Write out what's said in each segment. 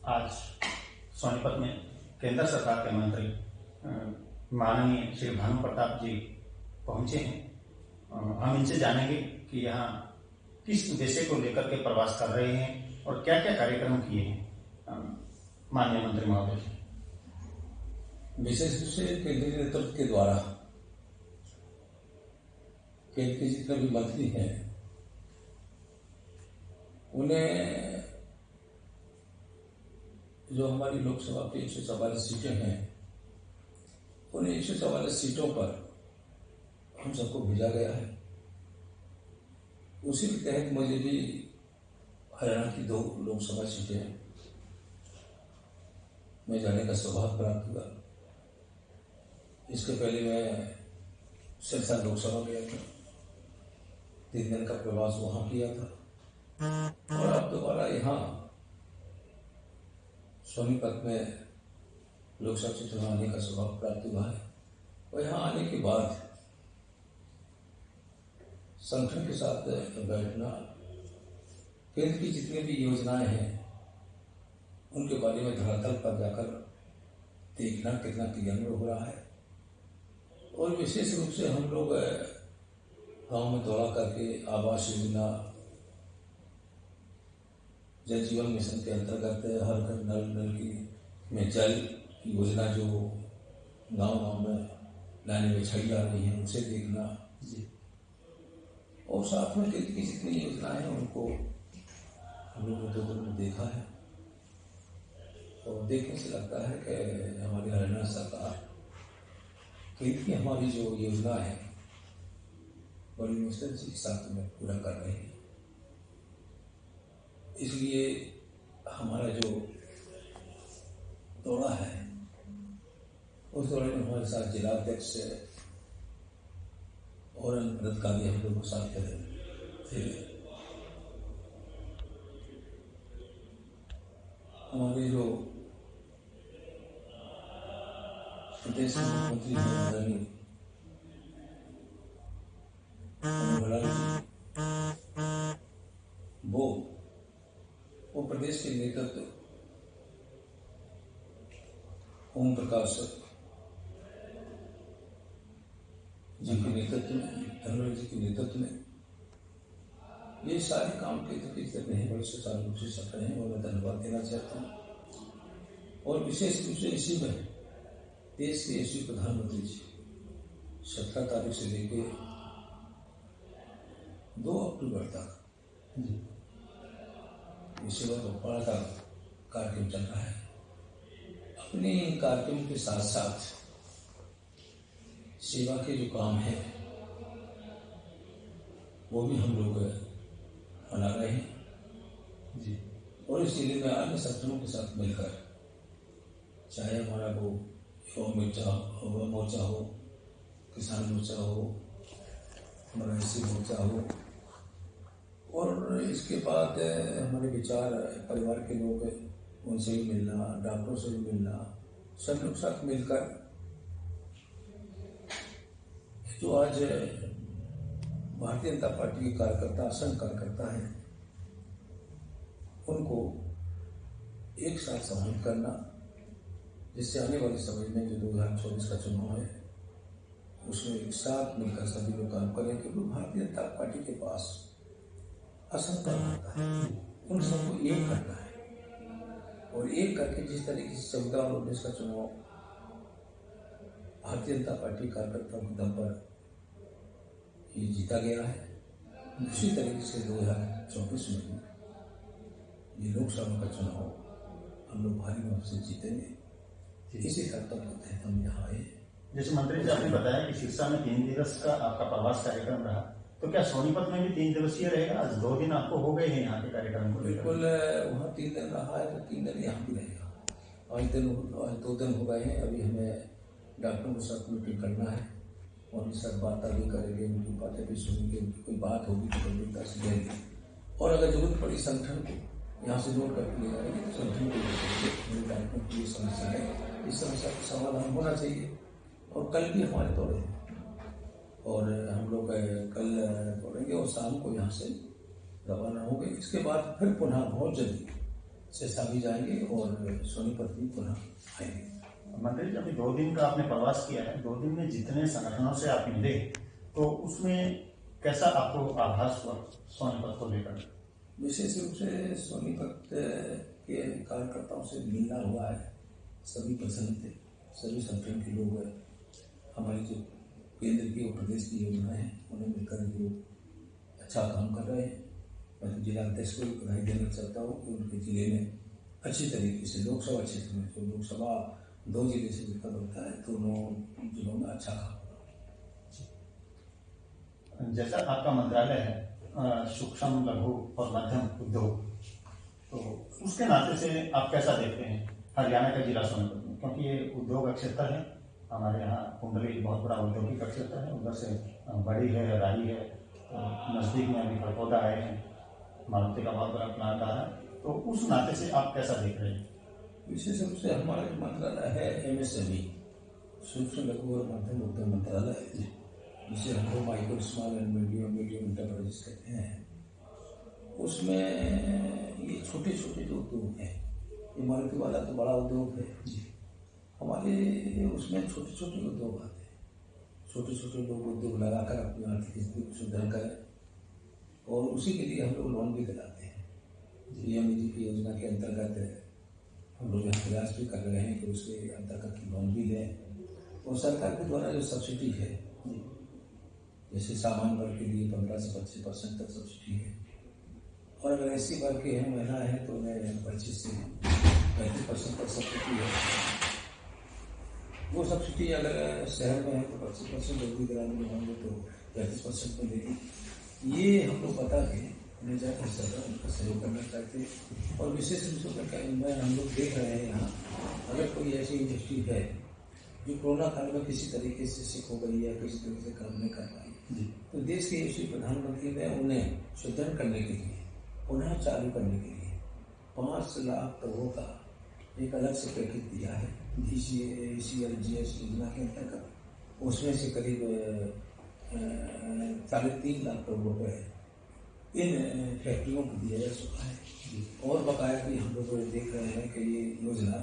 आज सोनीपत में केंद्र सरकार के मंत्री माननीय श्री भानु प्रताप जी पहुंचे हैं। हम इनसे जानेंगे कि यहाँ किस उद्देश्य को लेकर के प्रवास कर रहे हैं और क्या क्या कार्यक्रम किए हैं। माननीय मंत्री महोदय जी, विशेष रूप से केंद्रीय नेतृत्व के द्वारा केंद्र के जितने भी मंत्री हैं उन्हें जो हमारी लोकसभा की 144 सीटें हैं उन 144 सीटों पर हम सबको भेजा गया है। उसी के तहत मुझे भी हरियाणा की 2 लोकसभा सीटें में जाने का सौभाग्य प्राप्त हुआ। इसके पहले मैं सिरसा लोकसभा गया था, 3 दिन का प्रवास वहां किया था और अब दोबारा यहाँ सोनीपत में लोकसभा से चुनाव आने का सौभाग्य प्राप्त हुआ है। और यहाँ आने के बाद संगठन के साथ बैठना, केंद्र की जितनी भी योजनाएं हैं उनके बारे में धरातल पर जाकर देखना कितना क्रियान्वयन हो रहा है। और विशेष रूप से हम लोग गांव में दौरा करके आवास योजना, जल जीवन मिशन के अंतर्गत हर घर नल की में जल की योजना जो गांव में लाने में छड़ी जा रही है उसे देखना जी, और साथ में केंद्र की जितनी योजनाएं हैं उनको हम लोगों ने 2 दिन में देखा है। और देखने से लगता है कि हमारी हरियाणा सरकार केंद्र की हमारी जो योजना है बड़ी मुश्किल के साथ में पूरा कर रहे हैं। इसलिए हमारा जो दौरा है उस दौरे में हमारे साथ जिला अध्यक्ष और अन्य पदाधिकारी हम लोगों के साथ थे। हमारे जो प्रदेश के मुख्यमंत्री हैं वो प्रदेश के नेतृत्व ओम प्रकाश जी के नेतृत्व में, धनवल जी के नेतृत्व में ये सारे काम के तरीके नहीं बड़े सुचारू रूप से चल रहे हैं और मैं धन्यवाद देना चाहता हूँ। और विशेष रूप से इसी में देश के यशस्वी प्रधानमंत्री जी 17 तारीख से लेकर 2 अक्टूबर तक सेवा पखवाड़ा का कार्यक्रम चल रहा है। अपने कार्यक्रम के साथ साथ सेवा के जो काम है वो भी हम लोग मना रहे हैं जी। और इस जिले में अन्य संगठनों के साथ मिलकर, चाहे हमारा वो युवा मोर्चा हो, किसान मोर्चा हो, हमारा एससी मोर्चा हो, और इसके बाद हमारे विचार परिवार के लोग उनसे भी मिलना, डॉक्टरों से भी मिलना, सब लोग साथ मिलकर जो आज भारतीय जनता पार्टी के कार्यकर्ता, असंख्य कार्यकर्ता हैं, उनको एक साथ सम्मिलित करना, जिससे आने वाले समय में जो 2024 का चुनाव है उसमें एक साथ मिलकर सभी लोग काम करें। क्योंकि भारतीय जनता पार्टी के पास असंख्य होता है, उन सबको एक करना है। और एक करके जिस तरीके से 14 और 19 का चुनाव भारतीय जनता पार्टी कार्यकर्ताओं के दम पर ये जीता गया है, उसी तरीके से 2024 में ये लोकसभा का चुनाव हम लोग भारी मत से जीतेंगे। इसी कर्तव्य के तहत हम यहाँ आए। जैसे मंत्री जी आपने बताया कि सिरसा में 3 दिवस का आपका प्रवास कार्यक्रम रहा, तो क्या सोनीपत में भी 3 दिवसीय रहेगा? आज 2 दिन आपको हो गए हैं यहाँ के कार्यक्रम को? बिल्कुल, वहाँ 3 दिन रहा है तो 3 दिन यहाँ भी रहेगा। आज 2 दिन हो गए हैं। अभी हमें डॉक्टरों के साथ मीटिंग करना है और उनके साथ बात भी करेंगे, उनकी बातें भी सुनेंगे, उनकी कोई बात होगी तो गंभीरता से लेंगे। और अगर जरूरत पड़ी संगठन को यहाँ से जोड़ करके ले जाएंगे तो संगठन को डॉक्टरों की समस्या है, इस समस्या का समाधान होना चाहिए। और कल भी हमारे दौरे हैं और हम लोग कल दौड़ेंगे और शाम को यहाँ से रवाना होंगे। इसके बाद फिर पुनः बहुत जल्दी सिरसा भी जाएंगे और सोनीपत भी पुनः आएंगे। मंत्री जी, अभी 2 दिन का आपने प्रवास किया है, 2 दिन में जितने संगठनों से आप मिले तो उसमें कैसा आपको आभास हुआ सोनीपत को लेकर? विशेष रूप से सोनीपत के कार्यकर्ताओं से मिलना हुआ है, सभी प्रसन्न थे, सभी संगठन के लोग हमारी जो केंद्र की और प्रदेश की योजनाएं हैं उन्हें मिलकर जो अच्छा काम कर रहे हैं। मैं तो जिला अध्यक्ष को बधाई देना चाहता हूँ कि उनके जिले में अच्छी तरीके से लोकसभा क्षेत्र में जो लोकसभा 2 जिले से मिलकर बनता है, दोनों जिलों में अच्छा काम। जैसा आपका मंत्रालय है सूक्ष्म लघु और मध्यम उद्योग, तो उसके नाते से आप कैसा देखते हैं हरियाणा का जिला सोनीपत में? क्योंकि ये उद्योग क्षेत्र है, हमारे यहाँ कुंडली बहुत बड़ा औद्योगिक क्षेत्र है, उधर से बड़ी है, राई है, नजदीक में अभी खड़कोदा आए हैं, मारुति का बहुत बड़ा प्लांट आ रहा है, तो उस नाते से आप कैसा देख रहे हैं? विशेष रूप से हमारे मंत्रालय है MSME, सूक्ष्म लघु और मध्यम उद्योग मंत्रालय, जिसे हम लोग micro small and medium enterprises कहते हैं। उसमें ये छोटे छोटे जो उद्योग हैं, ये मारुति वाला तो बड़ा उद्योग है, हमारे उसमें छोटे छोटे उद्योग आते हैं। छोटे छोटे लोग उद्योग लगाकर अपनी आर्थिक स्थिति को सुदृढ़ करें और उसी के लिए हम लोग लोन भी दिलाते हैं। PMEG की योजना के अंतर्गत हम लोग प्रयास भी कर रहे हैं कि उसके अंतर्गत लोन भी लें। और सरकार के द्वारा जो सब्सिडी है, जैसे सामान्य वर्ग के लिए 15 से 25% तक सब्सिडी है, और अगर SC वर्ग के हैं, महिला है, तो उन्हें 25 से 35% तक सब्सिडी है। वो सब्सिडी अगर शहर में है तो 25% होगी, ग्रामीण में होंगे तो 35% मिलेगी। ये हम लोग बता के उन्हें ज़्यादा से ज़्यादा उनका सहयोग करना चाहते हैं। और विशेष रूप से हम लोग देख रहे हैं यहाँ, अगर कोई ऐसी इंडस्ट्री है जो कोरोना काल में किसी तरीके से सिक हो गई या किसी तरीके से काम नहीं कर पाई, तो देश के यशस्वी प्रधानमंत्री ने उन्हें सुदृढ़ करने के लिए, पुनः चालू करने के लिए 5 लाख करोड़ का एक अलग से पैकेज दिया है ECLGS योजना के अंतर्गत। उसमें से करीब 3.5 लाख करोड़ रुपए इन फैक्ट्रियों को दिया जा चुका है। और बकाया भी हम लोग देख रहे हैं कि ये योजना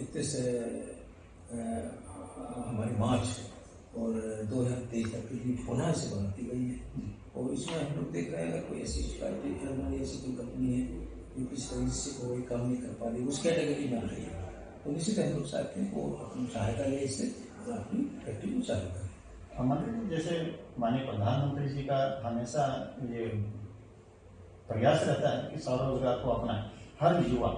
31 हमारे मार्च और 2023 तक के लिए पुनः से बढ़ाती गई है। और इसमें हम लोग देख रहे हैं अगर कोई ऐसी शिकायत हमारी ऐसी कोई कंपनी है जो किसी तरीके से कोई काम नहीं कर पा रही, उस कैटेगरी में आ रही है, तो निश्चित हम लोग चाहते हैं वो अपनी सहायता ले इससे अपनी फैक्ट्री को चालू करें। मंत्री, जैसे माननीय प्रधानमंत्री जी का हमेशा ये प्रयास रहता है कि स्वरोजगार को अपनाएं। हर युवा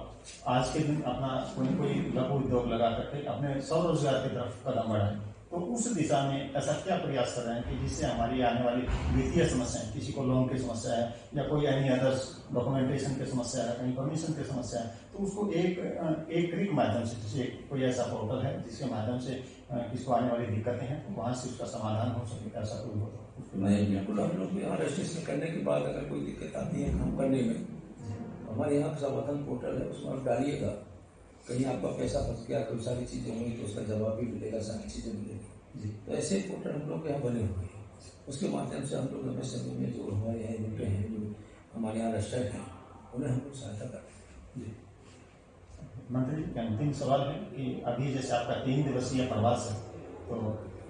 आज के दिन अपना कोई लघु उद्योग लगा करके अपने स्वरोजगार की तरफ कदम बढ़ाए, तो उस दिशा में ऐसा क्या प्रयास कर रहे हैं कि जिससे हमारी आने वाली वित्तीय समस्याएं, किसी को लोन की समस्या है या कोई एनी अदर्स डॉक्यूमेंटेशन की समस्या है, कहीं परमिशन की समस्या है, तो उसको एक क्लिक माध्यम से, जैसे कोई ऐसा पोर्टल है जिसके माध्यम से किसको आने वाली दिक्कतें हैं तो वहाँ से उसका समाधान हो सके, ऐसा कोई हो तो? नहीं, बिल्कुल। हम लोग यहाँ रजिस्ट्रेशन करने के बाद अगर कोई दिक्कत आती है काम करने में, हमारे यहाँ समाधान पोर्टल है, उसमें आप डालिएगा, कहीं आपका पैसा फंस गया, कोई सारी चीज़ें हुई तो उसका जवाब भी मिलेगा, सारी चीज़ें मिलेगी। तो ऐसे पोर्टल हम लोग यहाँ बने हुए हैं, उसके माध्यम से हम लोग MSME में जो हमारे यहाँ यूनिटें हैं, जो हमारे यहाँ रजिस्टर्ड हैं, उन्हें हम लोग सहायता करते हैं। मंत्री जी, अंतिम सवाल है कि अभी जैसे आपका 3 दिवसीय प्रवास है, तो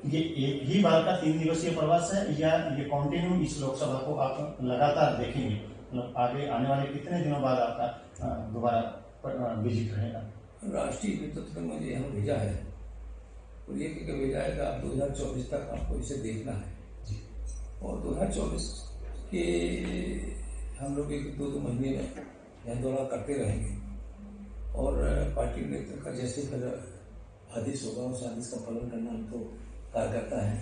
ये एक ही बार का 3 दिवसीय प्रवास है या ये कंटिन्यू इस लोकसभा को आप लगातार देखेंगे? मतलब आगे आने वाले कितने दिनों बाद आपका दोबारा विजिट रहेगा? राष्ट्रीय नेतृत्व ने मुझे यहाँ भेजा है और ये क्या भेजा है कि आप 2024 तक आपको इसे देखना है जी। और 2024 के हम लोग 1-2 महीने में यहाँ दौरा करते रहेंगे और पार्टी नेतृत्व का जैसे फिर आदेश होगा उस आदेश का पालन करना हम तो कार्यकर्ता है,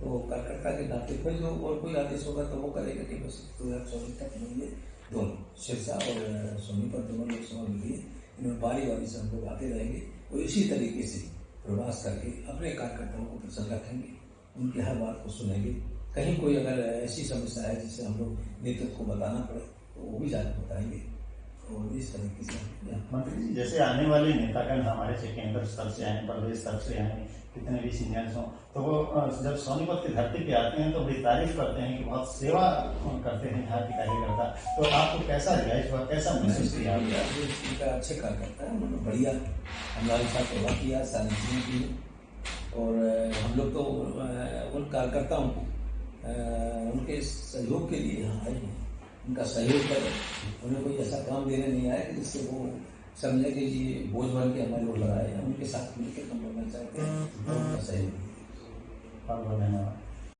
तो कार्यकर्ता के नाते फिर जो और कोई आदेश होगा तो वो करेगा कि बस 2024 तक मिलिए दोनों सिरसा और सोनीपत दोनों लोकसभा मिलिए, इनमें बारी से हम लोग आते रहेंगे और इसी तरीके से प्रवास करके अपने कार्यकर्ताओं को प्रसन्न रखेंगे, उनकी हर बात को सुनेंगे। कहीं कोई अगर ऐसी समस्या है जिससे हम लोग नेतृत्व को बताना पड़े तो वो भी जाकर बताएंगे और इस तरीके से मंत्री जी, जैसे आने वाले नेतागण हमारे से केंद्र स्तर से आए, प्रदेश स्तर से आए, कितने भी सीनियर्स हों, तो वो जब सोनीपत की धरती पे आते हैं तो बड़ी तारीफ करते हैं कि बहुत सेवा करते हैं यहाँ के कार्यकर्ता। तो आपको कैसा लगा इस बार, कैसा महसूस किया? उनका अच्छे कार्यकर्ता है, उन्होंने बढ़िया हमारे साथ सेवा किया, सारी चीजें की। और हम लोग तो उन कार्यकर्ताओं को उनके सहयोग के लिए यहाँ आए हैं, उनका सहयोग करें। उन्हें कोई ऐसा काम देने नहीं आया कि जिससे वो समझने के लिए बोझ बन के हमारे ऊपर आए। उनके साथ मिलकर काम करना चाहते हैं और उनका सहयोग। बहुत धन्यवाद।